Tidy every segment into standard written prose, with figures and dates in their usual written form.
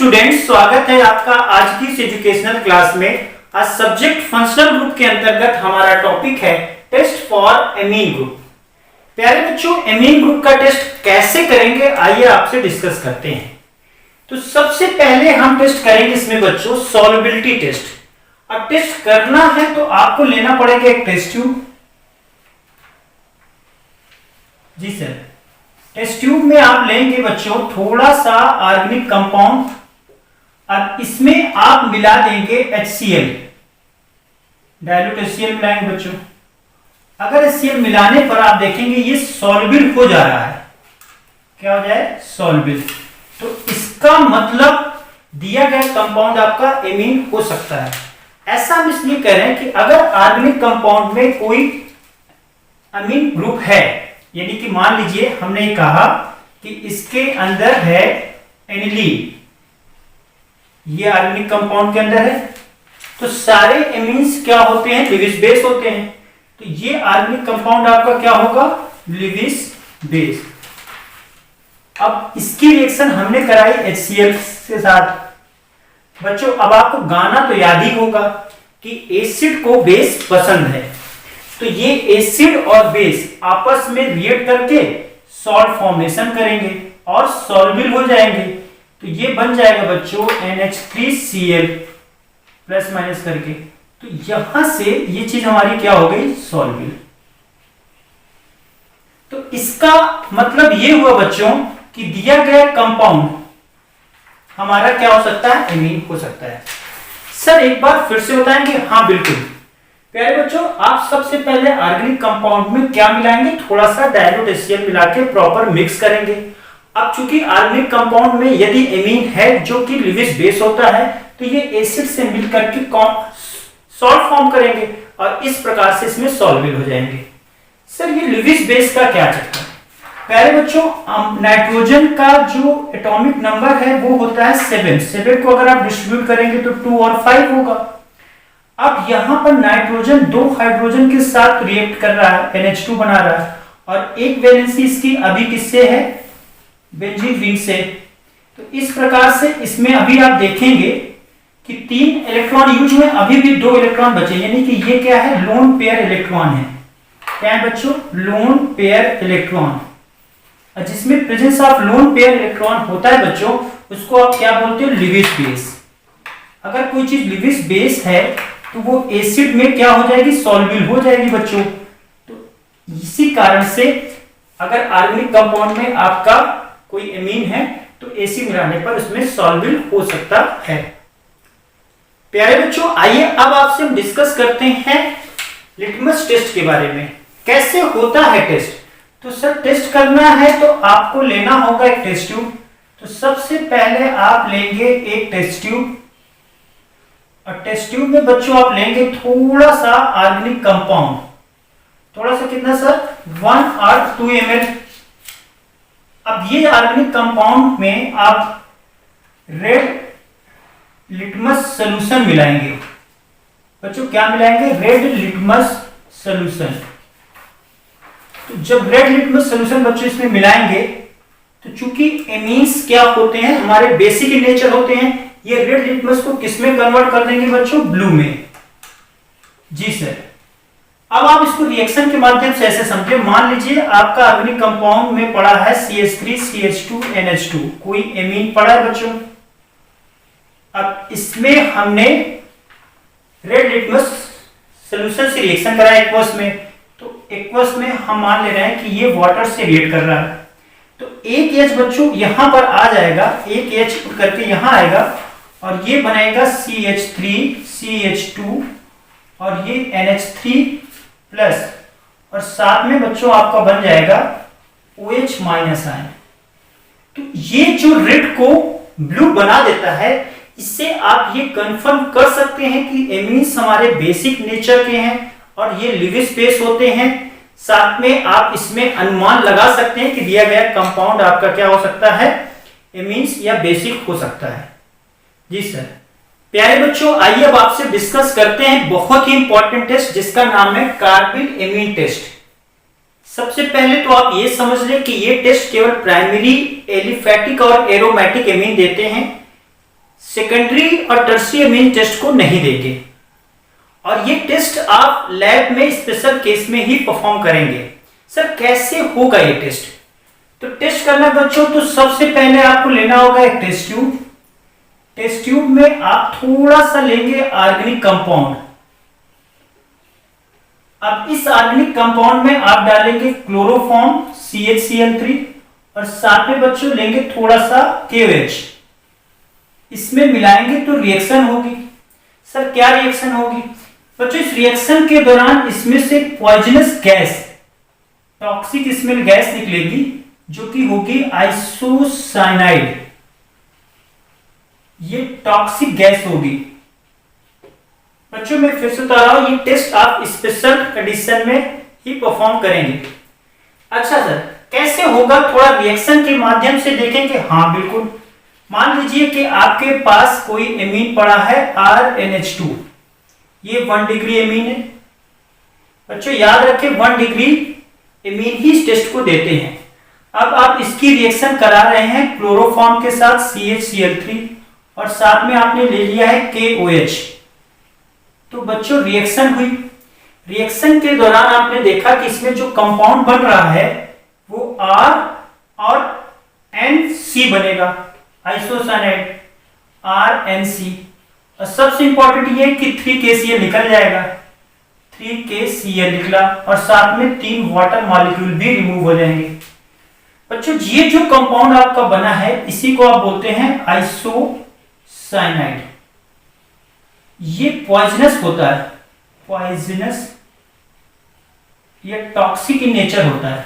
Students, स्वागत है आपका आज की इस एजुकेशनल क्लास में। आज सब्जेक्ट फंक्शनल ग्रुप के अंतर्गत हमारा टॉपिक है टेस्ट फॉर एमीन ग्रुप। प्यारे बच्चों, एमीन ग्रुप का टेस्ट कैसे करेंगे आइए आपसे डिस्कस करते हैं। तो सबसे पहले हम टेस्ट करेंगे इसमें बच्चों सॉल्युबिलिटी टेस्ट। अब टेस्ट करना है तो आपको लेना पड़ेगा एक टेस्ट ट्यूब। जी सर, टेस्ट ट्यूब में आप लेंगे बच्चों थोड़ा सा ऑर्गेनिक कंपाउंड और इसमें आप मिला देंगे HCl, डाइल्यूट HCl मिलाएंगे बच्चों। अगर HCl मिलाने पर आप देखेंगे ये सॉल्युबल हो जा रहा है। क्या हो जाए? सॉल्युबल। तो इसका मतलब दिया गया कंपाउंड आपका एमीन हो सकता है। ऐसा हम इसलिए कह रहे हैं कि अगर ऑर्गेनिक कंपाउंड में कोई एमीन ग्रुप है, यानी कि मान लीजिए हमने कहा कि इसके अंदर है एनिलीन, ये ऑर्गेनिक कंपाउंड के अंदर है, तो सारे एमीन्स क्या होते हैं? लिविस बेस होते हैं। तो ये ऑर्गेनिक कंपाउंड आपका क्या होगा? Lewis base. अब इसकी रिएक्शन हमने कराई HCl के साथ। बच्चों अब आपको गाना तो याद ही होगा कि एसिड को बेस पसंद है, तो ये एसिड और बेस आपस में रिएक्ट करके सॉल्ट फॉर्मेशन करेंगे और सॉल्युबल हो जाएंगे। तो ये बन जाएगा बच्चों NH3Cl प्लस माइनस करके। तो यहां से ये चीज हमारी क्या हो गई? सॉल्युबल। तो इसका मतलब ये हुआ बच्चों कि दिया गया कंपाउंड हमारा क्या हो सकता है? एमीन हो सकता है। सर एक बार फिर से बताएंगे? हाँ बिल्कुल। प्यारे बच्चों, आप सबसे पहले ऑर्गेनिक कंपाउंड में क्या मिलाएंगे? थोड़ा सा डाइल्यूट HCl मिला के प्रॉपर मिक्स करेंगे। अब चूंकि ऑर्गेनिक कंपाउंड में यदि एमीन है जो कि लिविस बेस होता है, तो ये एसिड से मिल करके सॉल्ट फॉर्म करेंगे और इस प्रकार से इसमें सॉल्युबल हो जाएंगे। सर ये लिविस बेस का क्या चक्कर? प्यारे बच्चों, नाइट्रोजन का जो एटॉमिक नंबर है वो होता है 7। 7 को अगर आप डिस्ट्रीब्यूट करेंगे तो 2 और 5 होगा। अब यहां पर नाइट्रोजन 2 हाइड्रोजन के साथ रिएक्ट कर रहा है, NH2 बना रहा है, और एक वैलेंसी इसकी अभी किससे है? बेंजीन रिंग से। तो इस प्रकार से इसमें अभी आप देखेंगे कि 3 इलेक्ट्रॉन यूज हुए, अभी भी 2 इलेक्ट्रॉन बचे, यानी कि ये क्या है? लोन पेयर इलेक्ट्रॉन है। क्या है बच्चों? Lone pair electron. जिसमें presence of lone pair electron होता है बच्चों, उसको आप क्या बोलते हो? Lewis base. अगर कोई चीज लिविस बेस है तो वो एसिड में क्या हो जाएगी? सॉल्युबल हो जाएगी बच्चों। तो इसी कारण से अगर ऑर्गेनिक कंपाउंड में आपका कोई एमीन है तो एसिड मिलाने पर उसमें सॉल्युबल हो सकता है। प्यारे बच्चों, आइए अब आपसे हम डिस्कस करते हैं लिटमस टेस्ट के बारे में। कैसे होता है टेस्ट? तो सर टेस्ट करना है तो आपको लेना होगा एक टेस्ट ट्यूब। तो सबसे पहले आप लेंगे एक टेस्ट ट्यूब, और टेस्ट ट्यूब में बच्चों आप लेंगे थोड़ा सा ऑर्गेनिक कंपाउंड। थोड़ा सा कितना सर? 1 और 2 ml। अब ये ऑर्गेनिक कंपाउंड में आप रेड लिटमस सॉल्यूशन मिलाएंगे। बच्चों क्या मिलाएंगे? Red litmus solution. तो जब रेड लिटमस सॉल्यूशन बच्चों इसमें मिलाएंगे तो चूंकि एमीन्स क्या होते हैं? हमारे बेसिक इन नेचर होते हैं। ये रेड लिटमस को किसमें कन्वर्ट कर देंगे बच्चों? ब्लू में। जी सर। अब आप इसको रिएक्शन के माध्यम से ऐसे समझे, मान लीजिए आपका ऑर्गेनिक कंपाउंड में पड़ा है CH3 CH2 NH2, कोई एमीन पड़ा है बच्चों। अब इसमें हमने रेड लिटमस सॉल्यूशन से रिएक्शन कराया एक्वस में, तो एक्वस में हम मान ले रहे हैं कि ये वाटर से रिएक्ट कर रहा है। तो एक H बच्चों यहां पर आ जाएगा, एक H उठ करके यहां आएगा और ये बनाएगा CH3 CH2 और ये NH3 प्लस, और साथ में बच्चों आपका बन जाएगा OH माइनस आयन। तो ये जो रेड को ब्लू बना देता है, इससे आप ये कंफर्म कर सकते हैं कि एमीन्स हमारे बेसिक नेचर के हैं और ये लिविस बेस होते हैं। साथ में आप इसमें अनुमान लगा सकते हैं कि दिया गया कंपाउंड आपका क्या हो सकता है? एमीन्स या बेसिक हो सकता है। जी सर। प्यारे बच्चों, आइए अब आपसे डिस्कस करते हैं बहुत ही इंपॉर्टेंट टेस्ट जिसका नाम है कार्बिल एमीन टेस्ट। सबसे पहले तो आप ये समझ लें कि ये टेस्ट केवल प्राइमरी एलिफैटिक और एरोमेटिक एमीन देते हैं। सेकेंडरी और टर्शियरी एमीन टेस्ट को नहीं देंगे, और ये टेस्ट आप लैब में स्पेशल केस में ही परफॉर्म करेंगे। सर कैसे होगा ये टेस्ट? तो टेस्ट करना बच्चों, तो सबसे पहले आपको लेना होगा एक टेस्ट ट्यूब। टेस्ट ट्यूब में आप थोड़ा सा लेंगे ऑर्गेनिक कंपाउंड। अब इस ऑर्गेनिक कंपाउंड में आप डालेंगे क्लोरोफॉर्म CHCl3 और साथ में बच्चों लेंगे थोड़ा सा KOH। इसमें मिलाएंगे तो रिएक्शन होगी। सर क्या रिएक्शन होगी बच्चों? इस रिएक्शन के दौरान इसमें से poisonous gas, toxic smell gas निकलेगी, जो कि होगी आइसोसाइनाइड। ये टॉक्सिक गैस होगी। बच्चों मैं फिर से बता रहा हूं, ये टेस्ट आप स्पेशल कंडीशन में ही परफॉर्म करेंगे। अच्छा सर कैसे होगा? थोड़ा रिएक्शन के माध्यम से देखेंगे। हाँ बिल्कुल। मान लीजिए कि आपके पास कोई एमीन पड़ा है RNH2, ये 1 डिग्री एमीन है। बच्चों याद रखें 1 डिग्री एमीन ही इस टेस्ट को देते हैं। अब आप इसकी रिएक्शन करा रहे हैं क्लोरोफॉर्म के साथ CHCl3 और साथ में आपने ले लिया है KOH। तो बच्चों रिएक्शन हुई। रिएक्शन के दौरान आपने देखा कि इसमें जो कंपाउंड बन रहा है वो R और NC बनेगा, आइसोसाइनाइड RNC। और सबसे इंपॉर्टेंट ये कि 3KCl निकल जाएगा, 3KCl निकला, और साथ में 3 वाटर मॉलिक्यूल भी रिमूव हो जाएंगे। बच्चों ये जो कंपाउंड आपका बना है इसी को आप बोलते हैं आइसोसाइनाइड। ये पॉइजनस होता है, पॉइजनस, ये टॉक्सिक इन नेचर होता है।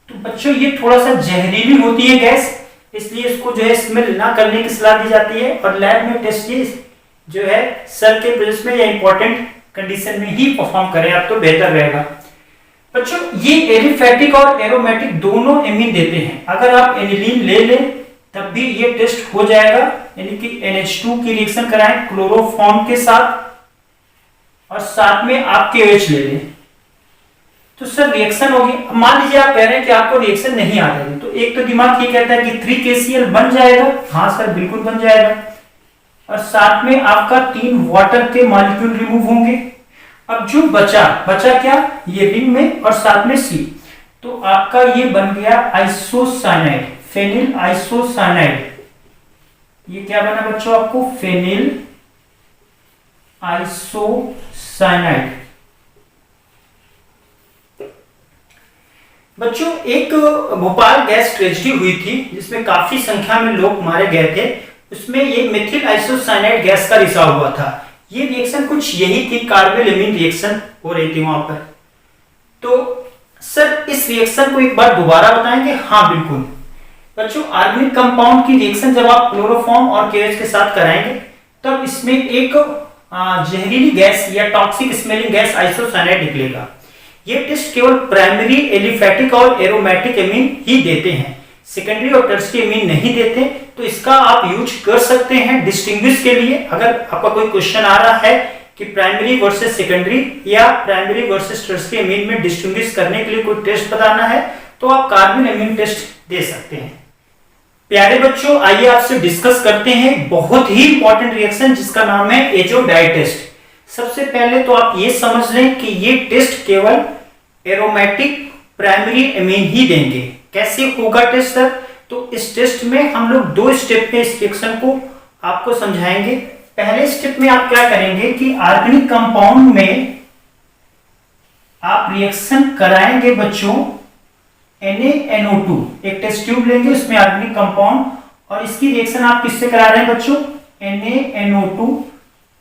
तो बच्चों ये थोड़ा सा जहरीली होती है गैस, इसलिए इसको जो है स्मेल ना करने की सलाह दी जाती है। और लैब में टेस्ट ये जो है सर के प्रेजेंस में या इंपॉर्टेंट कंडीशन में ही परफॉर्म करें आप तो बेहतर रहेगा। बच्चों ये एलिफैटिक और एरोमेटिक दोनों एमीन देते हैं। अगर आप एनिलीन ले लें तब भी ये टेस्ट हो जाएगा, यानी कि NH2 की रिएक्शन कराएं क्लोरोफॉर्म के साथ और साथ में आप KOH ले लें तो सर रिएक्शन होगी। मान लीजिए आप कह रहे हैं कि आपको रिएक्शन नहीं आ रही, तो एक तो दिमाग ये कहता है कि 3KCl बन जाएगा। हाँ सर बिल्कुल बन जाएगा, और साथ में आपका 3 वाटर के मॉलिक्यूल रिमूव होंगे। अब जो बचा क्या? ये रिंग में और साथ में C, तो आपका ये बन गया आइसोसाइनाइड, फेनिल आइसोसाइनाइड। ये क्या बना बच्चों आपको? Phenyl isocyanide. बच्चों एक भोपाल गैस ट्रेजेडी हुई थी जिसमें काफी संख्या में लोग मारे गए थे। उसमें ये मेथिल आइसोसाइनाइड गैस का रिसाव हुआ था। ये रिएक्शन कुछ यही थी, कार्बेल एमीन रिएक्शन हो रही थी वहां पर। तो सर इस रिएक्शन को एक बार दोबारा बताएंगे? हाँ बिल्कुल। बच्चों ऑर्गेनिक कंपाउंड की रिएक्शन जब आप क्लोरोफॉर्म और KOH के साथ कराएंगे तब इसमें एक जहरीली गैस या टॉक्सिक स्मेलिंग गैस आइसोसाइनाइड निकलेगा। ये टेस्ट केवल प्राइमरी एलिफैटिक और एरोमेटिक एमीन ही देते हैं, सेकेंडरी और टर्शियरी एमीन नहीं देते। तो इसका आप यूज कर सकते हैं डिस्टिंग्विश के लिए। अगर आपका कोई क्वेश्चन आ रहा है कि प्राइमरी वर्सेस सेकेंडरी या प्राइमरी वर्सेस टर्शियरी एमीन में डिस्टिंग्विश करने के लिए कोई टेस्ट बताना है तो आप कार्बन एमीन टेस्ट दे सकते हैं। प्यारे बच्चों आइए आपसे डिस्कस करते हैं बहुत ही इंपॉर्टेंट रिएक्शन जिसका नाम है एजोडाई टेस्ट। सबसे पहले तो आप ये समझ लें कि ये टेस्ट केवल एरोमेटिक प्राइमरी एमीन ही देंगे। कैसे होगा टेस्ट सर? तो इस टेस्ट में हम लोग 2 स्टेप में इस रिएक्शन को आपको समझाएंगे। पहले स्टेप में आप क्या करेंगे कि ऑर्गेनिक कंपाउंड में आप रिएक्शन कराएंगे बच्चों NaNO2। एक टेस्ट ट्यूब लेंगे उसमें ऑर्गेनिक कंपाउंड, और इसकी रिएक्शन आप किससे करा रहे हैं बच्चों? NaNO2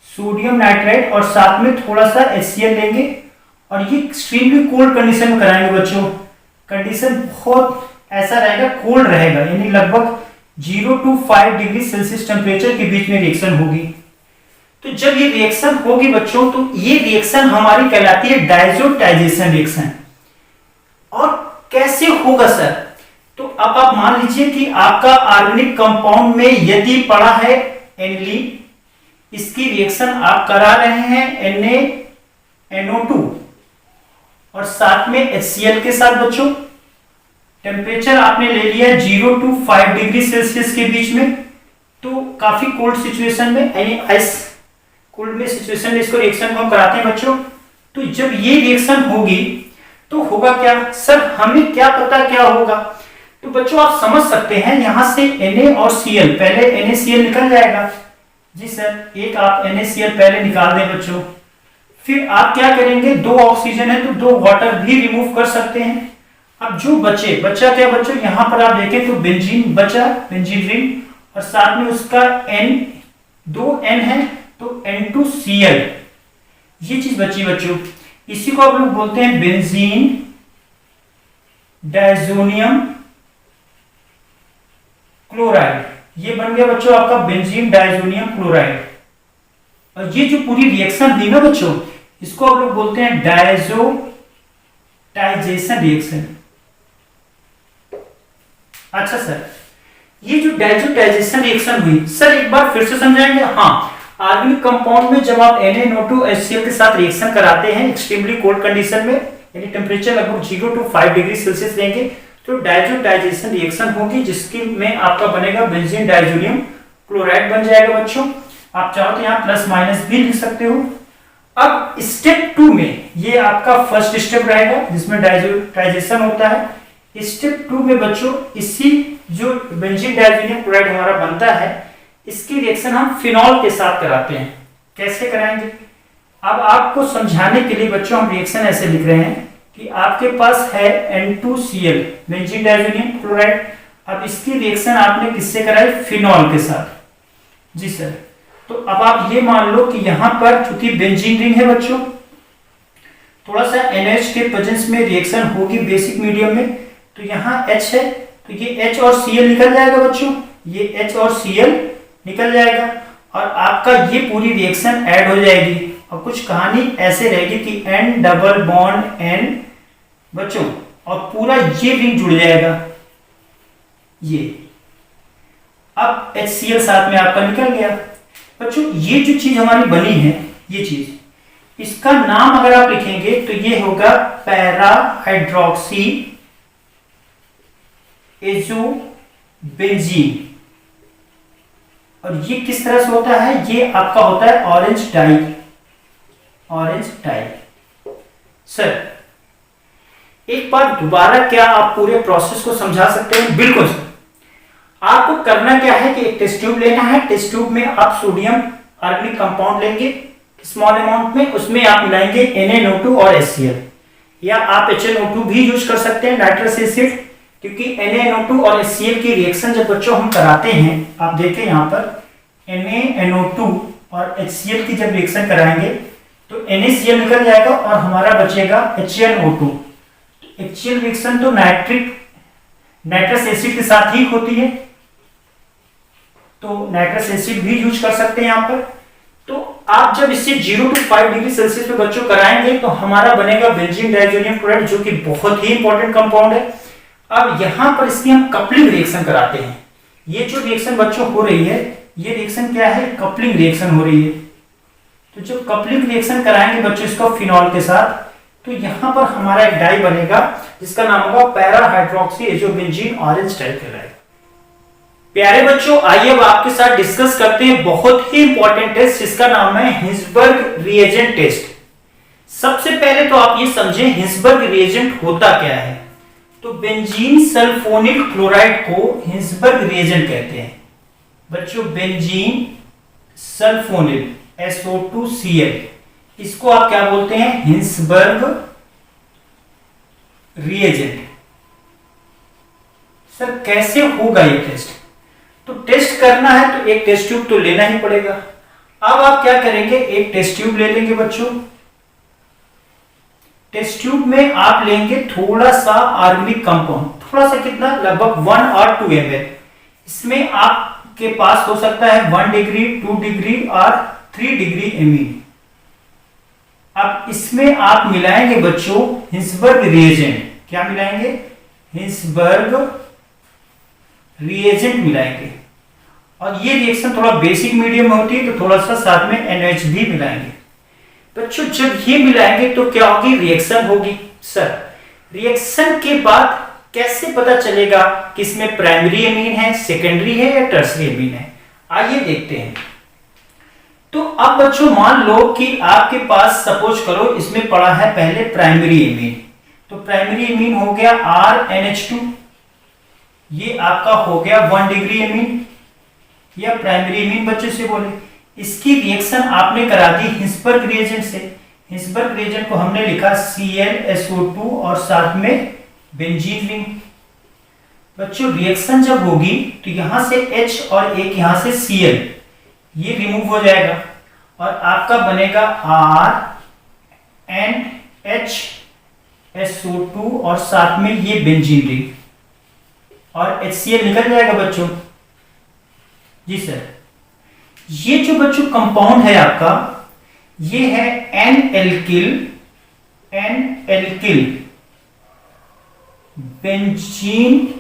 सोडियम नाइट्राइड और साथ में थोड़ा सा HCl लेंगे, और ये एक्सट्रीमली कोल्ड कंडीशन में कराएंगे बच्चों। कंडीशन बहुत ऐसा रहेगा, कोल्ड रहेगा, यानी लगभग 0 to 5 डिग्री सेल्सियस टेम्परेचर के बीच में रिएक्शन होगी। तो जब ये रिएक्शन होगी बच्चों तो ये रिएक्शन हमारी कहलाती है डायजोटाइजेशन रिएक्शन। और कैसे होगा सर? तो अब आप मान लीजिए कि आपका ऑर्गेनिक कंपाउंड में यदि पड़ा है एनिलीन, इसकी रिएक्शन आप करा रहे हैं NaNO2 और साथ में HCl के साथ बच्चों। टेम्परेचर आपने ले लिया 0 to 5 डिग्री सेल्सियस के बीच में। तो काफी कोल्ड सिचुएशन में यानी आइस कोल्ड में सिचुएशन में इसको रिएक्शन को हम कराते हैं बच्चों। तो जब ये रिएक्शन होगी तो होगा क्या सर, हमें क्या पता क्या होगा। तो बच्चों आप समझ सकते हैं यहां से Na और Cl, पहले NaCl निकल जाएगा। जी सर, एक आप NaCl पहले निकाल दें बच्चों। फिर आप क्या करेंगे, 2 ऑक्सीजन है तो 2 वाटर भी रिमूव कर सकते हैं। अब जो बचा क्या बच्चों, यहां पर आप देखें तो बेंजीन बचा, बेंजीन रिंग, और साथ में उसका दो N है तो N2Cl, ये चीज बची बच्चों। इसी को आप लोग बोलते हैं बेंजीन डायजोनियम क्लोराइड। ये बन गया बच्चों आपका बेंजीन डायजोनियम क्लोराइड। और ये जो पूरी रिएक्शन थी ना बच्चों, इसको आप लोग बोलते हैं डायजोटाइजेशन रिएक्शन। अच्छा सर, ये जो डायजोटाइजेशन रिएक्शन हुई सर, एक बार फिर से समझाएंगे। हाँ, ऑर्गेनिक कंपाउंड में जब आप NaNO2HCl के साथ रिएक्शन कराते हैं एक्सट्रीमली कोल्ड कंडीशन में, यानी टेम्परेचर लगभग 0 to 5 डिग्री सेल्सियस लेंगे, तो डायजोटाइजेशन रिएक्शन होगी जिसकी में आपका बनेगा बेंजीन डायजोनियम क्लोराइड बन जाएगा बच्चों। आप चाहो तो यहाँ प्लस माइनस भी लिख सकते हो। अब स्टेप 2 में, ये आपका फर्स्ट स्टेप रहेगा जिसमें डायजोटाइजेशन होता है। स्टेप 2 में बच्चों इसी जो बेंजीन डायजोनियम क्लोराइड हमारा बनता है, इसकी रिएक्शन हम फिनॉल के साथ कराते हैं। कैसे कराएंगे, अब आपको समझाने के लिए बच्चों हम रिएक्शन ऐसे लिख रहे हैं कि आपके पास है N2Cl बेंजीन डायजोनियम क्लोराइड। अब इसकी रिएक्शन आपने किससे कराई, फिनॉल के साथ। जी सर, तो अब आप ये मान लो कि यहां पर चूंकि बेंजीन रिंग है बच्चों, थोड़ा सा NH के प्रेजेंस में रिएक्शन होगी बेसिक मीडियम में, तो यहाँ H है तो ये H और Cl निकल जाएगा बच्चों, ये H और Cl निकल जाएगा और आपका ये पूरी रिएक्शन ऐड हो जाएगी। और कुछ कहानी ऐसे रहेगी कि N डबल बॉन्ड N बच्चों, और पूरा ये रिंग जुड़ जाएगा ये। अब HCl साथ में आपका निकल गया बच्चों। ये जो चीज हमारी बनी है, ये चीज, इसका नाम अगर आप लिखेंगे तो ये होगा पैरा हाइड्रोक्सी एजोबेंजीन। और ये किस तरह से होता है, ये आपका होता है orange dye, orange dye. Sir एक बार दोबारा क्या आप पूरे प्रोसेस को समझा सकते हैं? बिल्कुल सर। आपको करना क्या है कि एक टेस्ट ट्यूब लेना है, टेस्ट ट्यूब में आप सोडियम ऑर्गेनिक कंपाउंड लेंगे स्मॉल अमाउंट में, उसमें आप मिलाएंगे NaNO2 और HCl, या आप HNO2 भी यूज कर सकते हैं, नाइट्रस एसिड, क्योंकि NaNO2 और HCl की रिएक्शन जब बच्चों हम कराते हैं, आप देखें यहाँ पर NaNO2 और HCl की जब रिएक्शन कराएंगे तो NaCl निकल जाएगा और हमारा बचेगा HNO2। HCl रिएक्शन तो नाइट्रस एसिड के साथ ही होती है, तो नाइट्रस एसिड भी यूज कर सकते हैं यहाँ पर। तो आप जब इससे 0 to 5 डिग्री सेल्सियस पे बच्चों कराएंगे तो हमारा बनेगा बेंजीन डायजोनियम क्लोराइड, जो कि बहुत ही इंपॉर्टेंट कंपाउंड है। अब यहां पर इसकी हम कपलिंग रिएक्शन कराते हैं। ये जो रिएक्शन बच्चों हो रही है, ये रिएक्शन क्या है, कपलिंग रिएक्शन हो रही है। तो जो कपलिंग रिएक्शन कराएंगे बच्चों इसको फिनॉल के साथ, तो यहां पर हमारा एक डाई बनेगा जिसका नाम होगा para hydroxy azobenzene orange dye कहलाएगा। प्यारे बच्चों, आइए अब आपके साथ डिस्कस करते हैं बहुत ही इंपॉर्टेंट टेस्ट जिसका नाम है हिंसबर्ग रिएजेंट टेस्ट। सबसे पहले तो आप ये समझें हिंसबर्ग रिएजेंट होता क्या है। तो बेंजीन सल्फोनिल क्लोराइड को हिंसबर्ग रिएजेंट कहते हैं बच्चों। बेंजीन सल्फोनिल SO2Cl, इसको आप क्या बोलते हैं, हिंसबर्ग रिएजेंट। सर कैसे होगा ये टेस्ट? तो टेस्ट करना है तो एक टेस्ट ट्यूब तो लेना ही पड़ेगा। अब आप क्या करेंगे, एक टेस्ट ट्यूब ले लेंगे बच्चों। टेस्ट ट्यूब में आप लेंगे थोड़ा सा ऑर्गेनिक कंपाउंड, थोड़ा सा कितना, लगभग 1 और 2 ml। इसमें आपके पास हो सकता है 1 डिग्री, 2 डिग्री और 3 डिग्री एमीन। अब इसमें आप मिलाएंगे बच्चों हिंसबर्ग रिएजेंट। क्या मिलाएंगे, हिंसबर्ग रिएजेंट मिलाएंगे। और ये रिएक्शन थोड़ा बेसिक मीडियम में होती है तो थोड़ा सा साथ में NH भी मिलाएंगे बच्चों। जब ये मिलाएंगे तो क्या होगी, रिएक्शन होगी। सर रिएक्शन के बाद कैसे पता चलेगा कि इसमें प्राइमरी एमीन है, सेकेंडरी है या टर्सरी एमीन है? आइए देखते हैं। तो अब बच्चों मान लो कि आपके पास सपोज करो इसमें पड़ा है पहले प्राइमरी एमीन। तो प्राइमरी एमीन हो गया RNH2, ये आपका हो गया 1 डिग्री एमीन या प्राइमरी एमीन बच्चों से बोले। इसकी रिएक्शन आपने करा दी हिंसबर्ग रिएजेंट से। हिंसबर्ग रिएजेंट को हमने लिखा ClSO2 और साथ में बेंजीन रिंग। बच्चों रिएक्शन जब होगी तो यहां से H और एक यहां से Cl ये रिमूव हो जाएगा और आपका बनेगा RNHSO2 और साथ में ये बेंजीन रिंग और HCl निकल जाएगा बच्चों। जी सर, ये जो बच्चों कंपाउंड है आपका ये है N-एल्किल बेंजीन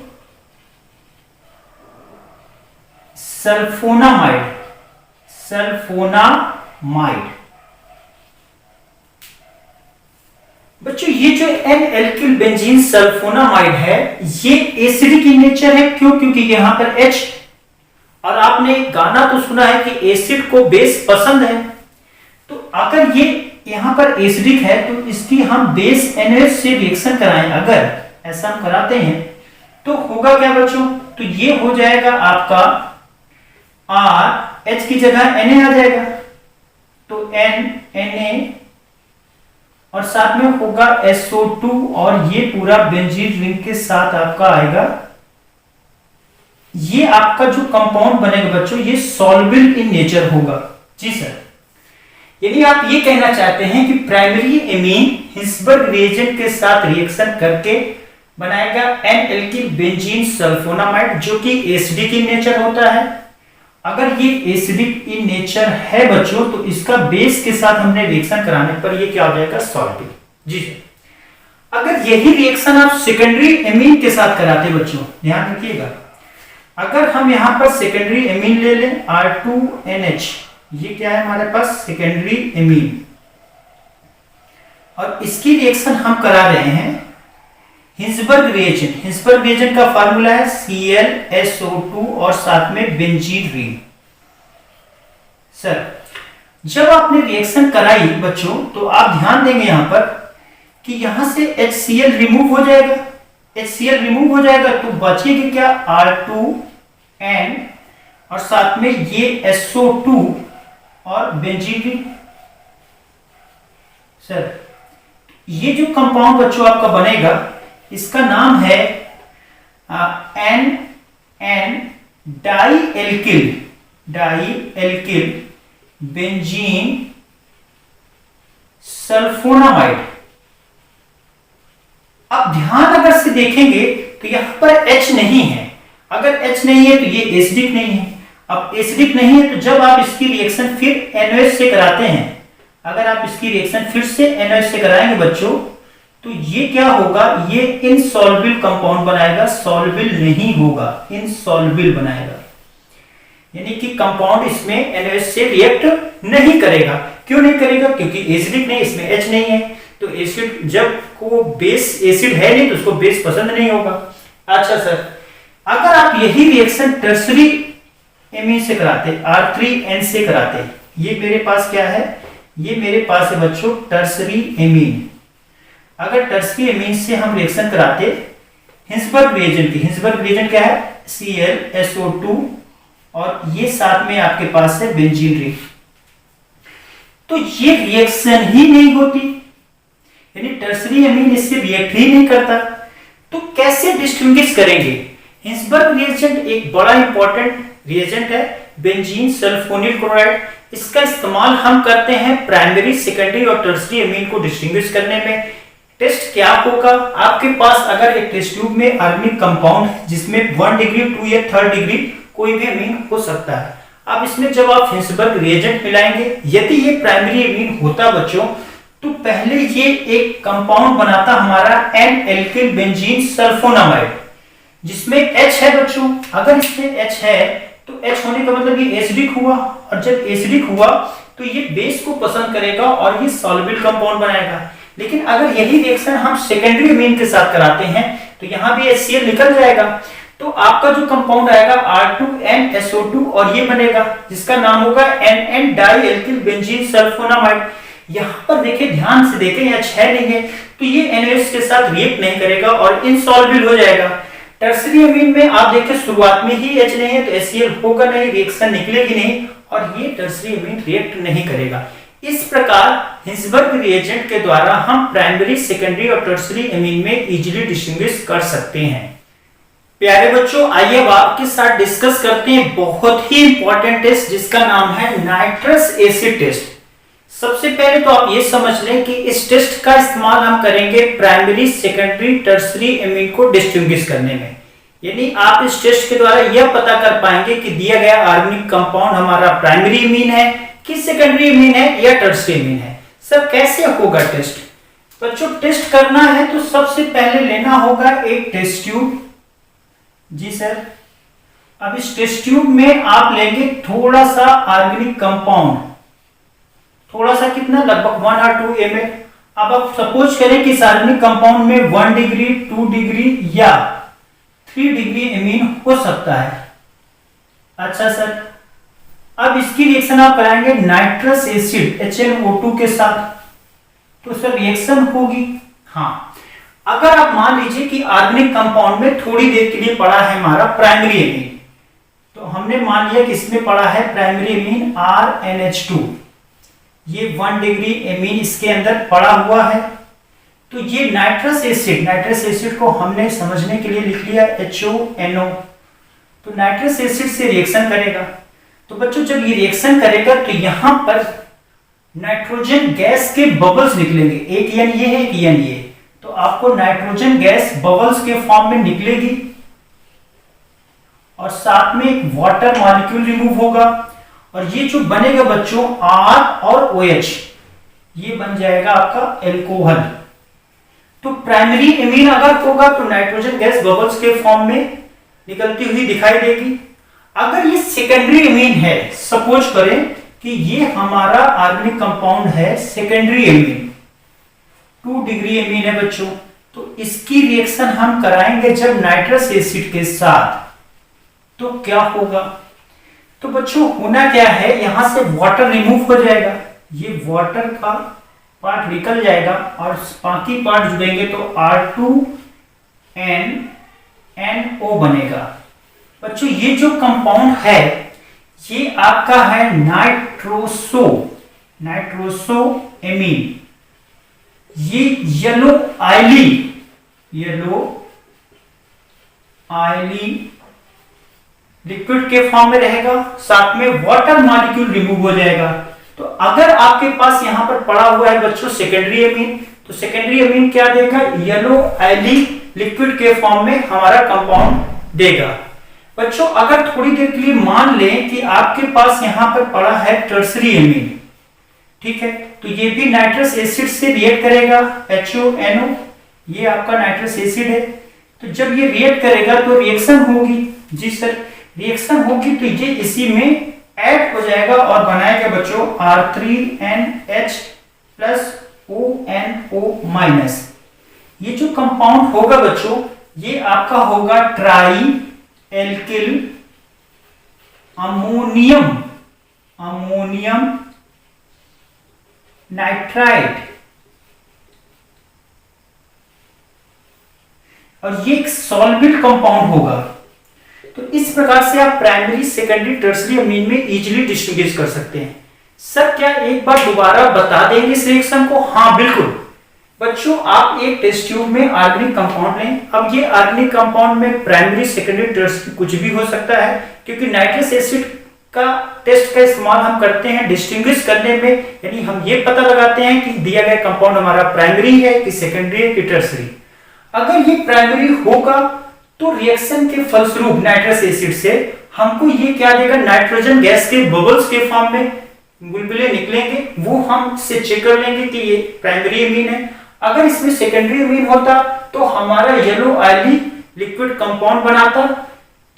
सल्फोनामाइड। बच्चों ये जो N-एल्किल बेंजीन सल्फोनामाइड है ये एसिडिक इन नेचर है। क्यों? क्योंकि यहां पर H, और आपने गाना तो सुना है कि एसिड को बेस पसंद है। तो अगर ये यहां पर एसिडिक है तो इसकी हम बेस NH से रिएक्शन कराएं, अगर ऐसा हम कराते हैं तो होगा क्या बच्चों? तो ये हो जाएगा आपका R, H की जगह Na आ जाएगा तो Na और साथ में होगा SO2 और ये पूरा बेंजीन रिंग के साथ आपका आएगा। ये आपका जो कंपाउंड बनेगा बच्चों ये सॉल्युबल इन नेचर होगा। जी सर, यदि आप ये कहना चाहते हैं कि प्राइमरी एमीन हिंसबर्ग रिएजेंट के साथ रिएक्शन करके बनाएगा N-एल्किल बेंजीन सल्फोनामाइड जो कि एसिडिक इन नेचर होता है। अगर ये एसिडिक इन नेचर है बच्चों तो इसका बेस के साथ हमने रिएक्शन कराने पर ये क्या हो जाएगा? सॉल्युबल। जी सर, अगर यही रिएक्शन आप सेकेंडरी एमीन के साथ कराते बच्चों, ध्यान रखिएगा, अगर हम यहां पर सेकेंडरी एमीन ले लें R2NH, ये क्या है हमारे पास? सेकेंडरी एमीन, और इसकी रिएक्शन हम करा रहे हैं हिंसबर्ग रिएजेंट। हिंसबर्ग रिएजेंट का फार्मूला है ClSO2 और साथ में बेंजीन रिंग। सर जब आपने रिएक्शन कराई बच्चों तो आप ध्यान देंगे यहां पर कि यहां से HCl रिमूव हो जाएगा। HCl रिमूव हो जाएगा तो बचेगा क्या? R2N और साथ में ये SO2 और बेंजीन रिंग। सर ये जो कंपाउंड बच्चों आपका बनेगा इसका नाम है N डाईएल्किल बेंजीन सल्फोनामाइड। अब ध्यान अगर से देखेंगे तो यहां पर H नहीं है। अगर H नहीं है तो ये एसिडिक नहीं है। अब एसिडिक नहीं है तो जब आप इसकी रिएक्शन फिर NaOH से कराते हैं, अगर आप इसकी रिएक्शन फिर से NaOH से कराएंगे बच्चों तो ये क्या होगा? ये इनसॉल्युबल कंपाउंड बनाएगा, सॉल्युबल नहीं होगा, इनसॉल्युबल बनाएगा। यानी कि कंपाउंड इसमें NaOH से रिएक्ट नहीं करेगा। क्यों नहीं करेगा? क्योंकि एसिडिक नहीं, इसमें H नहीं है। तो एसिड जब को बेस एसिड है नहीं तो उसको बेस पसंद नहीं होगा। अच्छा सर, अगर आप यही रिएक्शन टर्सरी एमीन से कराते, R3N से कराते, ये मेरे पास क्या है? ये मेरे पास है बच्चों टर्सरी एमीन। अगर टर्सरी एमीन से हम रिएक्शन कराते हिंसबर्ग रिएजेंट की, हिंसबर्ग रिएजेंट क्या है? ClSO2 और ये साथ में आपके पास है बेंजीन रिंग, तो ये रिएक्शन ही नहीं होती, यानी टर्सरी एमीन इससे रिएक्ट ही नहीं करता। तो कैसे डिस्टिंग्विश करेंगे? हिंसबर्ग रिएजेंट एक बड़ा इंपॉर्टेंट रिएजेंट है, बेंजीन सल्फोनिल क्लोराइड। इसका इस्तेमाल हम करते हैं प्राइमरी, सेकेंडरी और टर्सरी एमीन को डिस्टिंग्विश करने में। टेस्ट क्या होगा? आपके पास अगर एक टेस्ट ट्यूब में ऑर्गेनिक कंपाउंड जिसमें 1 डिग्री, 2 या 3rd डिग्री कोई भी एमीन हो सकता है, अब इसमें जब आप हिंसबर्ग रिएजेंट मिलाएंगे, यदि ये प्राइमरी एमीन होता बच्चों तो पहले ये एक कंपाउंड बनाता हमारा N-एल्किल बेंजीन सल्फोनामाइड जिसमें H है बच्चों। अगर इसमें H है तो H होने का मतलब ये एसिडिक हुआ, और जब एसिडिक हुआ तो ये बेस को पसंद करेगा और ये सॉल्युबल कंपाउंड बनाएगा। लेकिन अगर यही रिएक्शन हम सेकेंडरी एमीन के साथ कराते हैं तो यहां भी HCl निकल जाएगा। तो आपका जो कंपाउंड आएगा R2NSO2 और ये बनेगा जिसका नाम होगा NN di alkyl benzene sulphonamide. यहां पर देखिए, ध्यान से देखें, यहाँ 6 नहीं है तो ये NaOH के साथ रिएक्ट नहीं करेगा और इनसॉल्युबल हो जाएगा। टर्सरी अमीन में आप देखें शुरुआत में ही H नहीं है तो HCl होगा नहीं, रिएक्शन निकलेगी नहीं और ये टर्सरी अमीन रिएक्ट नहीं करेगा। इस प्रकार हिंसबर्ग रिएजेंट के द्वारा हम प्राइमरी, सेकेंडरी और टर्सरी अमीन में इजीली डिस्टिंग्विश कर सकते हैं। प्यारे बच्चों, आइए अब आपके साथ डिस्कस करते हैं बहुत ही इंपॉर्टेंट टेस्ट जिसका नाम है नाइट्रस एसिड टेस्ट। सबसे पहले तो आप ये समझ लें कि इस टेस्ट का इस्तेमाल हम करेंगे प्राइमरी, सेकेंडरी, टर्सरी अमीन को डिस्टिंग्विश करने में। यानी आप इस टेस्ट के द्वारा यह पता कर पाएंगे कि दिया गया ऑर्गेनिक कंपाउंड हमारा प्राइमरी अमीन है कि सेकेंडरी अमीन है या टर्सरी अमीन है। सर कैसे होगा टेस्ट? बच्चों टेस्ट करना है तो सबसे पहले लेना होगा एक टेस्ट ट्यूब। जी सर, अब इस टेस्ट ट्यूब में आप लेंगे थोड़ा सा ऑर्गेनिक कंपाउंड, थोड़ा सा कितना, लगभग 1 और 2 ml। अब आप सपोज करें कि इस ऑर्गेनिक कंपाउंड में 1 डिग्री, 2 डिग्री या 3 डिग्री अमीन हो सकता है। अच्छा सर, अब इसकी रिएक्शन आप कराएंगे नाइट्रस एसिड HNO2 के साथ, तो सर रिएक्शन होगी। हाँ, अगर आप मान लीजिए कि ऑर्गेनिक कंपाउंड में थोड़ी देर के लिए पड़ा है हमारा प्राइमरी अमीन, तो हमने मान लिया कि इसमें पड़ा है प्राइमरी अमीन RNH2, ये 1 डिग्री अमीन इसके अंदर पड़ा हुआ है। तो ये नाइट्रस एसिड को हमने समझने के लिए लिख लिया HONO। तो नाइट्रस एसिड से रिएक्शन करेगा। तो बच्चों जब ये रिएक्शन करेगा तो यहां पर नाइट्रोजन गैस के बबल्स निकलेंगे, एक यन ये है, एक यन ये। तो आपको नाइट्रोजन गैस बबल्स के फॉर्म में निकलेगी और साथ में एक वाटर मॉलिक्यूल रिमूव होगा और ये जो बनेगा बच्चों R और OH, ये बन जाएगा आपका एल्कोहल। तो प्राइमरी अमीन अगर होगा तो नाइट्रोजन गैस बबल्स के फॉर्म में निकलती हुई दिखाई देगी। अगर ये सेकेंडरी अमीन है, सपोज करें कि ये हमारा ऑर्गेनिक कंपाउंड है सेकेंडरी अमीन, 2 डिग्री अमीन है बच्चों, तो इसकी रिएक्शन हम कराएंगे जब नाइट्रस एसिड के साथ, तो क्या होगा? तो बच्चों होना क्या है, यहां से वाटर रिमूव हो जाएगा, ये वाटर का पार्ट निकल जाएगा और बाकी पार्ट जुड़ेंगे तो R2NNO बनेगा। बच्चों ये जो कंपाउंड है ये आपका है नाइट्रोसो अमीन। ये येलो आयली लिक्विड के फॉर्म में रहेगा, साथ में वाटर मॉलिक्यूल रिमूव हो जाएगा। तो अगर आपके पास यहां पर पड़ा हुआ है बच्चों सेकेंडरी अमीन, तो सेकेंडरी अमीन क्या देगा? येलो आयली लिक्विड के फॉर्म में हमारा कंपाउंड देगा। बच्चों अगर थोड़ी देर के लिए मान लें कि आपके पास यहां पर पड़ा है टर्सरी अमीन, ठीक है, तो ये भी नाइट्रस एसिड से रिएक्ट करेगा, HONO, ये आपका नाइट्रस एसिड है। तो जब ये रिएक्ट करेगा तो रिएक्शन होगी। जी सर, रिएक्शन होगी तो ये इसी में ऐड हो जाएगा और बनाएगा बच्चों R3NH प्लस ONO-। ये जो कंपाउंड होगा बच्चों ये आपका होगा ट्राई एल्किल अमोनियम नाइट्राइड, और ये एक सॉल्वेबल कंपाउंड होगा। तो इस प्रकार से आप प्राइमरी, सेकेंडरी, टर्सरी अमीन में इजीली डिस्टिंग्विश कर सकते हैं। सर क्या एक बार दोबारा बता देंगे इस रिएक्शन को? हाँ बिल्कुल बच्चों, आप एक टेस्ट ट्यूब में ऑर्गेनिक कंपाउंड लें। अब ये ऑर्गेनिक कंपाउंड में प्राइमरी, सेकेंडरी, टर्सरी कुछ भी हो सकता है, क्योंकि नाइट्रस एसिड का टेस्ट का इस्तेमाल हम करते हैं डिस्टिंग्विश करने में, यानी हम ये पता लगाते हैं कि दिया गया कंपाउंड हमारा प्राइमरी है कि सेकेंडरी है कि टर्सरी। अगर ये प्राइमरी होगा तो रिएक्शन के फलस्वरूप नाइट्रस एसिड से हमको ये क्या देगा? नाइट्रोजन गैस के बबल्स के फॉर्म में बुलबुले निकलेंगे, वो हम से चेक कर लेंगे कि ये प्राइमरी अमीन है। अगर इसमें सेकेंडरी अमीन होता तो हमारा येलो आयली लिक्विड कंपाउंड बनाता,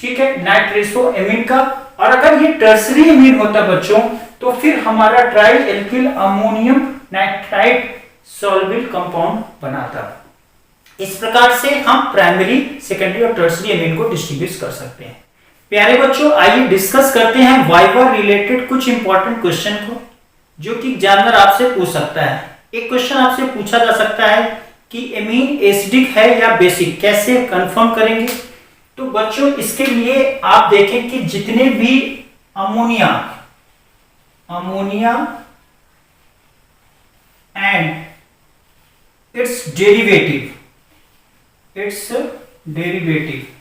ठीक है, नाइट्रेसो अमीन का। और अगर ये टर्सरी अमीन होता बच्चों तो फिर हमारा tri alkyl ammonium nitride solvable compound बनाता। इस प्रकार से हम प्राइमरी, सेकेंडरी और टर्सरी एमीन को डिस्ट्रीब्यूट कर सकते हैं। प्यारे बच्चों, आइए डिस्कस करते हैं वाइवा रिलेटेड कुछ इंपॉर्टेंट क्वेश्चन को, जो कि एग्जामिनर आपसे पूछ सकता है। एक क्वेश्चन आपसे पूछा जा सकता है कि एमीन एसिडिक है या बेसिक, कैसे कंफर्म करेंगे? तो बच्चों, इसके लिए आप देखें कि जितने भी अमोनिया एंड इट्स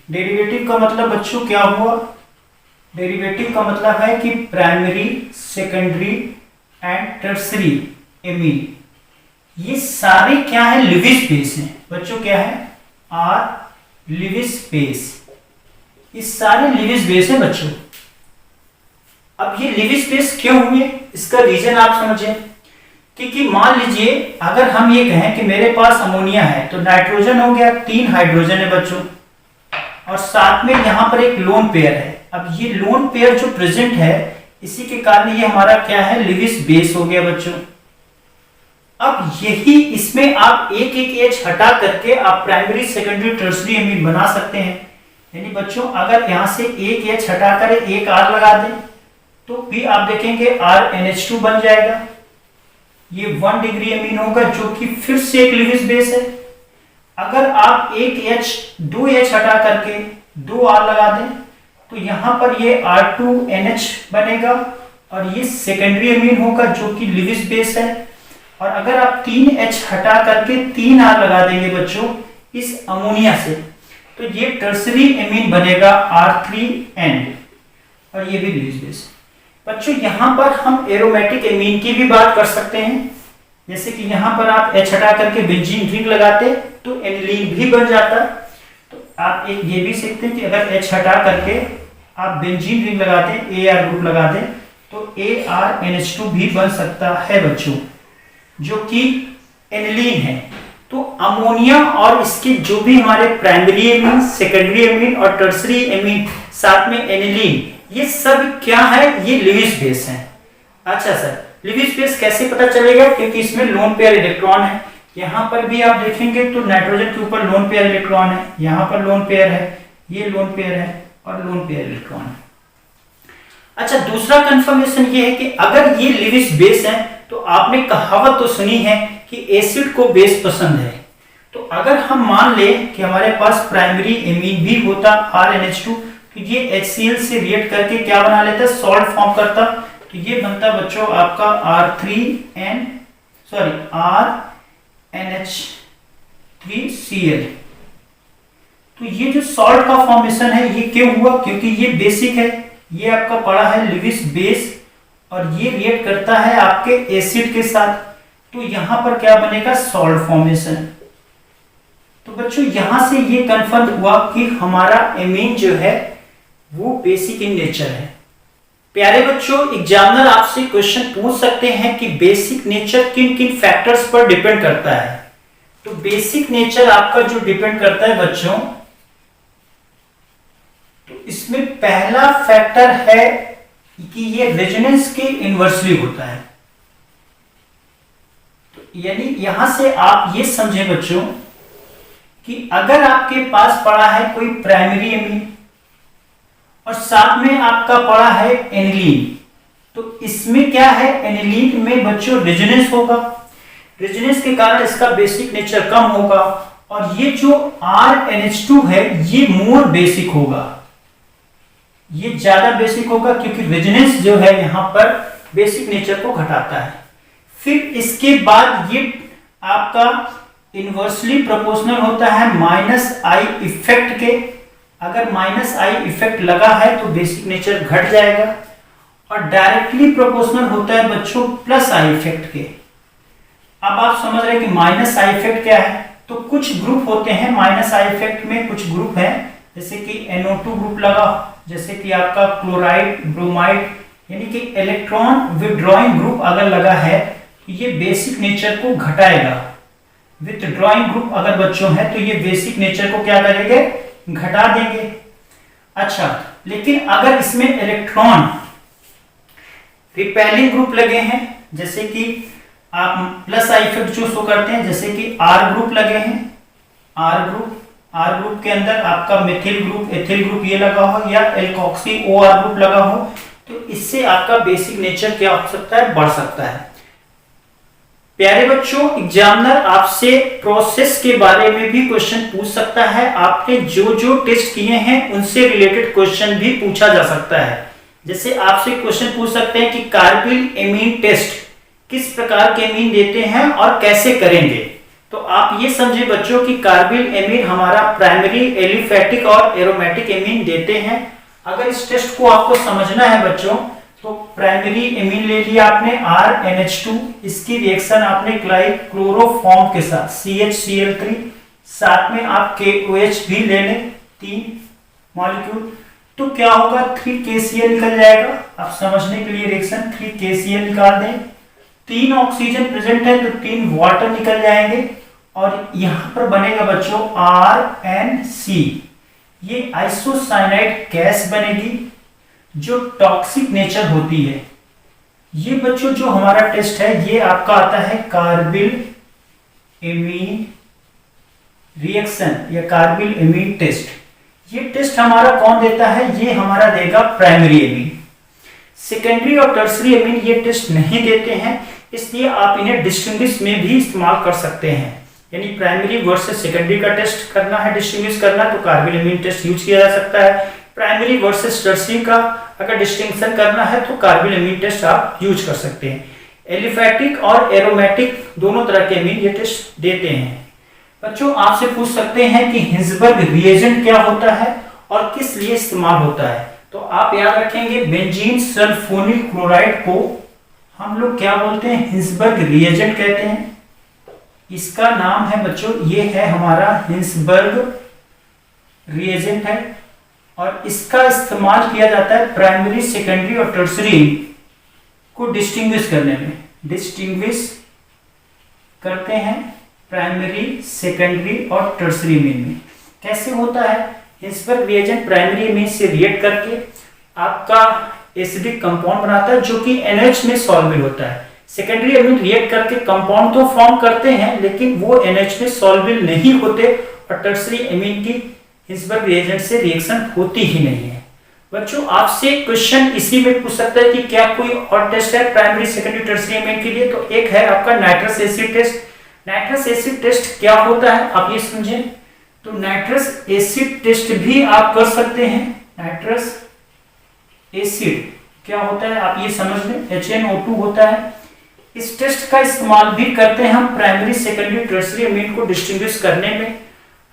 डेरिवेटिव का मतलब बच्चों क्या हुआ? डेरिवेटिव का मतलब है कि primary, secondary and tertiary amine, ये सारे क्या है? लिविस बेस हैं बच्चों। क्या है? Are Lewis base. ये सारे लिविस बेस हैं बच्चों। अब ये लिविस बेस क्यों हुए, इसका रीजन आप समझें। क्योंकि मान लीजिए अगर हम ये कहें कि मेरे पास अमोनिया है, तो नाइट्रोजन हो गया, 3 हाइड्रोजन है बच्चों, और साथ में यहां पर एक लोन पेयर है। अब ये लोन पेयर जो प्रेजेंट है, इसी के कारण ये हमारा क्या है? लिविस बेस हो गया बच्चों। अब यही इसमें आप एक एच हटा करके आप प्राइमरी, सेकेंडरी, टर्सरी एमीन बना सकते हैं। यानी बच्चों, अगर यहां से एक एच हटाकर एक आर लगा दें, तो भी आप देखेंगे RNH2 बन जाएगा। ये 1 डिग्री एमीन होगा, जो कि फिर से एक लिविस बेस है। अगर आप दो एच हटा करके 2 आर लगा दें, तो यहां पर ये R2NH बनेगा, और ये सेकेंडरी एमीन होगा, जो कि लिविस बेस है। और अगर आप 3H हटा करके 3 आर लगा देंगे बच्चों इस अमोनिया से, तो ये टर्सरी एमीन बनेगा R3N, और ये भी लिविस बेस। बच्चों, यहां पर हम एरोमेटिक एमीन की भी बात कर सकते हैं। जैसे कि यहां पर आप H हटा करके बेंजीन रिंग लगाते तो एनिलीन भी बन जाता। तो आप एक ये भी सीखते हैं कि अगर H हटा करके आप बेंजीन रिंग लगाते, AR ग्रुप लगा दें, तो ARNH2 भी बन सकता है बच्चों, जो कि एनिलीन है। तो अमोनिया और इसके जो भी हमारे प्राइमरी एमीन, सेकेंडरी एमीन और टर्सरी एमीन, साथ में एनिलीन, ये सब क्या है? ये लिविस बेस हैं। अच्छा सर, लिविस बेस कैसे पता चलेगा? क्योंकि इसमें लोन पेयर इलेक्ट्रॉन है। यहां पर भी आप देखेंगे तो नाइट्रोजन के ऊपर लोन पेयर इलेक्ट्रॉन है, यहां पर लोन पेयर है, ये लोन पेयर है और लोन पेयर इलेक्ट्रॉन है। अच्छा, दूसरा कंफर्मेशन ये है कि अगर ये लिविस बेस है, तो आपने कहावत तो सुनी है कि एसिड को बेस पसंद है। तो अगर हम मान ले कि हमारे पास प्राइमरी एमीन भी होता RNH2, तो ये HCl से रिएक्ट करके क्या बना लेता? सॉल्ट फॉर्म करता। तो ये बनता बच्चों आपका RNH3Cl। तो ये जो सॉल्ट का फॉर्मेशन है, ये क्यों हुआ? क्योंकि ये बेसिक है, ये आपका पड़ा है लिविस बेस, और ये रिएक्ट करता है आपके एसिड के साथ। तो यहां पर क्या बनेगा? Salt formation. तो बच्चों, यहां से ये कंफर्म हुआ कि हमारा एमीन जो है वो बेसिक इन नेचर है। प्यारे बच्चों, एग्जामिनर आपसे क्वेश्चन पूछ सकते हैं कि बेसिक नेचर किन किन फैक्टर्स पर डिपेंड करता है। तो बेसिक नेचर आपका जो डिपेंड करता है बच्चों, तो इसमें पहला फैक्टर है कि ये रेजोनेंस के इनवर्सली होता है। तो यानी यहां से आप ये समझें बच्चों कि अगर आपके पास पड़ा है कोई प्राइमरी एमीन और साथ में आपका पड़ा है एनिलीन, तो इसमें क्या है? एनिलीन में बच्चों रेजोनेंस होगा। रेजोनेंस के कारण इसका बेसिक नेचर कम होगा, और ये जो RNH2 है ये मोर बेसिक होगा, ये ज्यादा बेसिक होगा, क्योंकि रेजोनेंस जो है यहां पर बेसिक नेचर को घटाता है। फिर इसके बाद ये आपका इनवर्सली प्रोपोर्शनल होता है -I इफेक्ट के। अगर -I इफेक्ट लगा है तो बेसिक नेचर घट जाएगा, और डायरेक्टली प्रोपोर्शनल होता है बच्चों +I इफेक्ट के। अब आप समझ रहे हैं कि -I इफेक्ट क्या है? तो कुछ ग्रुप होते हैं -I इफेक्ट में, कुछ ग्रुप हैं जैसे कि NO2 ग्रुप लगा, जैसे कि आपका क्लोराइड, ब्रोमाइड, यानी कि इलेक्ट्रॉन विथड्रॉइंग ग्रुप अगर लगा है तो ये बेसिक नेचर को घटाएगा। विथड्रॉइंग ग्रुप अगर बच्चों है तो ये बेसिक नेचर को क्या करेंगे? घटा देंगे। अच्छा, लेकिन अगर इसमें इलेक्ट्रॉन रिपेलिंग ग्रुप लगे हैं, जैसे कि आप +I इफेक्ट जो शो करते हैं, जैसे कि R ग्रुप लगे हैं, आर ग्रुप के अंदर आपका मिथिल ग्रुप, एथिल ग्रुप ये लगा हो या एल्कोक्सी OR ग्रुप लगा हो, तो इससे आपका बेसिक नेचर क्या हो सकता है, बढ़ सकता है। प्यारे बच्चों, एग्जामिनर आपसे प्रोसेस के बारे में भी क्वेश्चन पूछ सकता है। आपने जो जो टेस्ट किए हैं उनसे रिलेटेड क्वेश्चन भी पूछा जा सकता है। जैसे आपसे क्वेश्चन पूछ सकते हैं कि कार्बिल एमीन टेस्ट किस प्रकार के एमीन देते हैं और कैसे करेंगे। तो आप ये समझे बच्चों कि कार्बिल एमीन हमारा प्राइमरी, एलिफैटिक और एरोमेटिक एमीन देते हैं। अगर इस टेस्ट को आपको समझना है बच्चों, तो प्राइमरी एमीन ले लिया आपने RNH2, इसकी रिएक्शन आपने क्लोरोफॉर्म के साथ CHCl3, साथ में आप KOH भी ले लें, 3 मॉलिक्यूल, तो क्या होगा 3KCl निकल जाएगा। आप समझने के लिए रिएक्शन 3KCl निकाल दें, 3 ऑक्सीजन प्रेजेंट है तो 3 वाटर निकल जाएंगे और यहां पर बनेगा बच्चों RNC, ये आइसोसाइनाइड गैस बनेगी जो टॉक्सिक नेचर होती है। ये बच्चों जो हमारा टेस्ट है ये आपका आता है कार्बिल एमीन रिएक्शन या कार्बिल एमीन टेस्ट। ये टेस्ट हमारा कौन देता है, ये हमारा देगा प्राइमरी एमीन। सेकेंडरी और टर्सरी एमीन ये टेस्ट नहीं देते हैं, इसलिए आप इन्हें डिस्टिंग्विश में भी इस्तेमाल कर सकते हैं। यानी प्राइमरी वर्सेस सेकेंडरी का टेस्ट करना है, डिस्टिंग्विश करना, तो कार्बिल एमीन टेस्ट यूज किया जा सकता है। प्राइमरी वर्सेस टर्सरी का अगर डिस्टिंक्शन करना है तो कार्बिल एमीन टेस्ट आप यूज कर सकते हैं। एलिफैटिक और एरोमेटिक दोनों तरह के एमीन ये टेस्ट देते हैं। बच्चों आपसे पूछ सकते हैं कि हिंसबर्ग रिएजेंट क्या होता है और किस लिए इस्तेमाल होता है। तो आप याद रखेंगे बेंजीन सल्फोनिल क्लोराइड को हम लोग क्या बोलते हैं, हिंसबर्ग रिएजेंट कहते हैं। इसका नाम है बच्चों, ये है हमारा हिंसबर्ग रिएजेंट है और इसका इस्तेमाल किया जाता है प्राइमरी, सेकेंडरी और टर्सरी को डिस्टिंग्विश करने में। डिस्टिंग्विश करते हैं प्राइमरी, सेकेंडरी और टर्सरी एमीन में। कैसे होता है, हिंसबर्ग रिएजेंट प्राइमरी एमीन से रिएक्ट करके आपका एसिडिक कंपाउंड बनाता है जो कि NH में सॉल्युबल होता है। सेकेंडरी एमीन रिएक्ट करके कंपाउंड तो फॉर्म करते हैं लेकिन वो NH में सॉल्युबल नहीं होते और टर्सरी एमीन की हिंसबर्ग रिएजेंट से रिएक्शन होती ही नहीं है। बच्चों आपसे क्वेश्चन इसी में पूछ सकता है कि क्या कोई और टेस्ट है प्राइमरी, सेकेंडरी, टर्सरी एमीन के लिए। तो एक है आपका nitrous acid test. Nitrous acid test क्या होता है आप ये समझें, तो नाइट्रस एसिड टेस्ट भी आप कर सकते हैं। नाइट्रस एसिड क्या होता है आप ये समझ लें, HNO2 होता है। इस टेस्ट का इस्तेमाल भी करते हैं हम प्राइमरी, सेकेंडरी, टर्सरी एमीन को डिस्टिंग्विश करने में।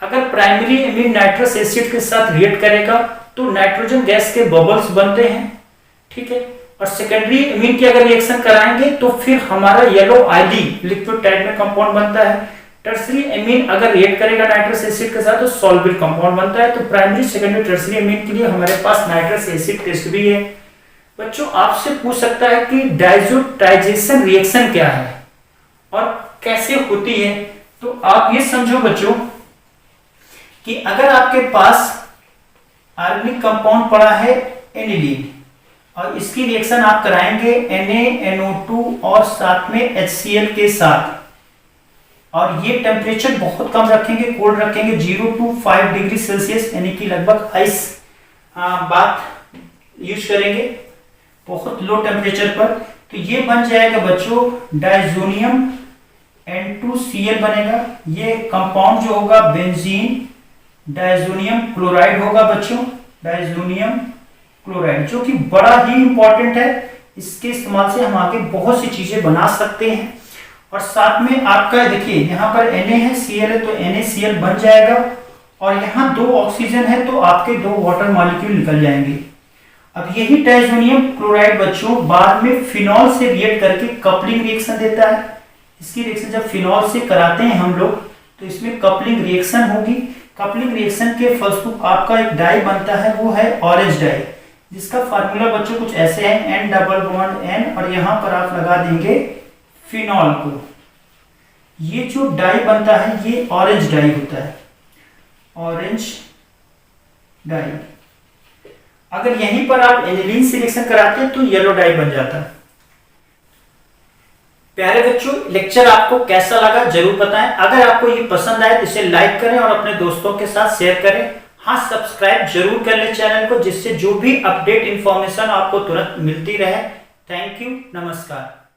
अगर प्राइमरी एमीन नाइट्रस एसिड के साथ रिएक्ट करेगा तो नाइट्रोजन गैस के बबल्स बनते हैं, ठीक है। और सेकेंडरी एमीन की अगर रिएक्शन कराएंगे तो फिर हमारा येलो ऑयली लिक्विड टाइप में कंपाउंड बनता है। टर्सरी एमीन अगर रिएक्ट करेगा नाइट्रस एसिड के साथ तो सॉल्युबल कंपाउंड बनता है। तो प्राइमरी, सेकेंडरी, टर्सरी एमीन के लिए हमारे पास नाइट्रस एसिड टेस्ट भी है। बच्चों आपसे पूछ सकता है कि डाइजोटाइजेशन रिएक्शन क्या है और कैसे होती है। तो आप ये समझो बच्चों कि अगर आपके पास ऑर्गेनिक कंपाउंड पड़ा है एनिलीन और इसकी रिएक्शन आप कराएंगे NaNO2 और साथ में HCl के साथ, और ये टेम्परेचर बहुत कम रखेंगे, कोल्ड रखेंगे 0 to 5 डिग्री सेल्सियस, यानी कि लगभग आइस बात यूज करेंगे बहुत लो टेम्परेचर पर। तो ये बन जाएगा बच्चों डाइजोनियम N2Cl बनेगा। ये कंपाउंड जो होगा बेंजीन डाइजोनियम क्लोराइड होगा बच्चों, डाइजोनियम क्लोराइड, जो कि बड़ा ही इंपॉर्टेंट है। इसके इस्तेमाल से हम आगे बहुत सी चीजें बना सकते हैं। और साथ में आपका देखिए यहाँ पर Na है, Cl है, तो NaCl बन जाएगा और यहाँ 2 ऑक्सीजन है तो आपके 2 वाटर मॉलिक्यूल निकल जाएंगे। अब यही डाइजोनियम क्लोराइड बच्चों बाद में फिनॉल से रिएक्ट करके कपलिंग रिएक्शन देता है। इसकी रिएक्शन जब फिनॉल से कराते हैं हम लोग तो इसमें कपलिंग रिएक्शन होगी। कपलिंग रिएक्शन के फलस्वरूप आपका एक डाई बनता है, वो है ऑरेंज डाई, जिसका फार्मूला बच्चों कुछ ऐसे है N डबल बॉन्ड N और यहां पर आप लगा देंगे फिनॉल को। ये जो डाई बनता है ये ऑरेंज डाई होता है, ऑरेंज डाई। अगर यहीं पर आप एनिलीन से रिएक्शन कराते हैं तो येलो डाई बन जाता है। प्यारे बच्चों, लेक्चर आपको कैसा लगा जरूर बताएं। अगर आपको ये पसंद आए तो इसे लाइक करें और अपने दोस्तों के साथ शेयर करें। हाँ, सब्सक्राइब जरूर कर लें चैनल को, जिससे जो भी अपडेट इंफॉर्मेशन आपको तुरंत मिलती रहे। थैंक यू, नमस्कार।